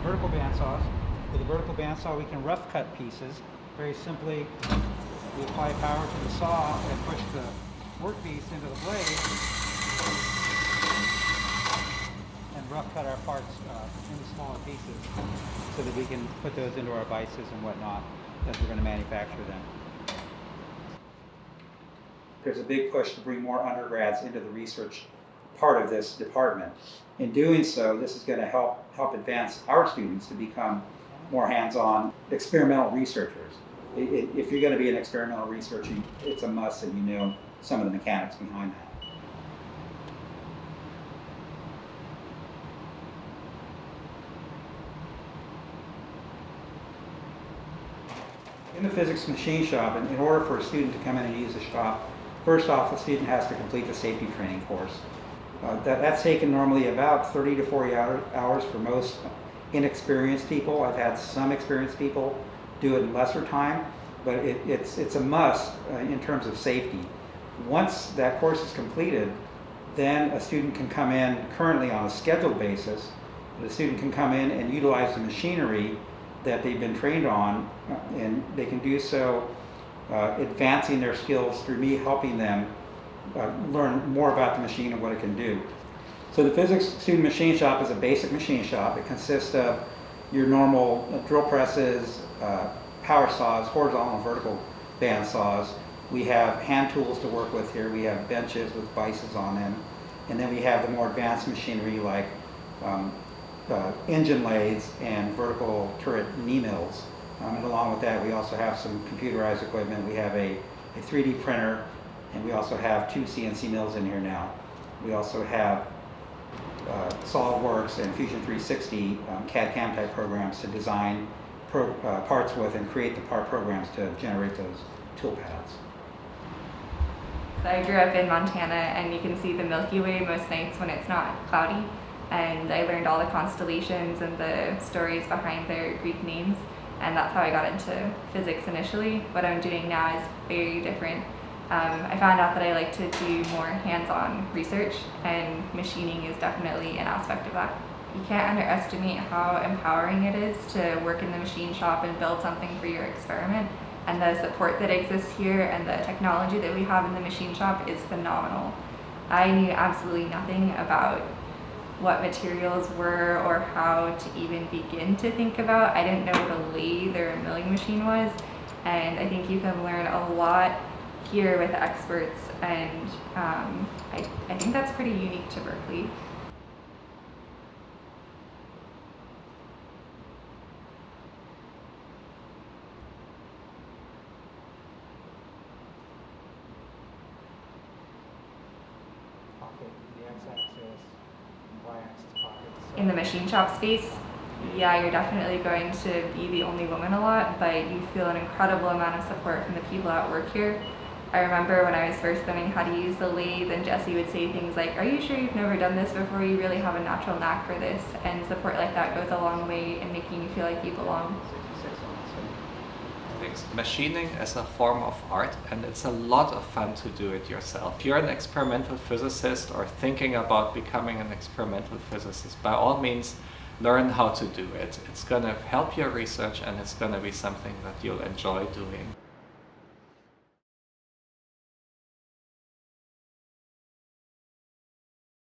vertical bandsaws. With a vertical bandsaw, we can rough cut pieces. Very simply, we apply power to the saw and push the workpiece into the blade and rough cut our parts into smaller pieces so that we can put those into our vices and whatnot as we're going to manufacture them. There's a big push to bring more undergrads into the research part of this department. In doing so, this is going to help advance our students to become more hands-on experimental researchers. If you're going to be an experimental researcher, it's a must that you know some of the mechanics behind that. In the physics machine shop, in order for a student to come in and use the shop, first off, the student has to complete the safety training course. That's taken normally about 30 to 40 hours for most inexperienced people. I've had some experienced people do it in lesser time, but it's a must in terms of safety. Once that course is completed, then a student can come in currently on a scheduled basis. The student can come in and utilize the machinery that they've been trained on, and they can do so advancing their skills through me helping them learn more about the machine and what it can do. So the physics student machine shop is a basic machine shop. It consists of your normal drill presses, power saws, horizontal and vertical band saws. We have hand tools to work with here. We have benches with vices on them. And then we have the more advanced machinery like engine lathes and vertical turret knee mills. And along with that, we also have some computerized equipment. We have a 3D printer, and we also have 2 CNC mills in here now. We also have SolidWorks and Fusion 360 CAD/CAM type programs to design parts with and create the part programs to generate those tool paths. So I grew up in Montana, and you can see the Milky Way most nights when it's not cloudy. And I learned all the constellations and the stories behind their Greek names, and that's how I got into physics initially. What I'm doing now is very different. I found out that I like to do more hands-on research, and machining is definitely an aspect of that. You can't underestimate how empowering it is to work in the machine shop and build something for your experiment. And the support that exists here and the technology that we have in the machine shop is phenomenal. I knew absolutely nothing about what materials were or how to even begin to think about. I didn't know what a lathe or a milling machine was, and I think you can learn a lot here with experts, and I think that's pretty unique to Berkeley. In the machine shop space, yeah, you're definitely going to be the only woman a lot, but you feel an incredible amount of support from the people at work here. I remember when I was first learning how to use the lathe, and Jesse would say things like, "Are you sure you've never done this before? You really have a natural knack for this." And support like that goes a long way in making you feel like you belong. Machining is a form of art, and it's a lot of fun to do it yourself. If you're an experimental physicist or thinking about becoming an experimental physicist, by all means learn how to do it. It's going to help your research, and it's going to be something that you'll enjoy doing.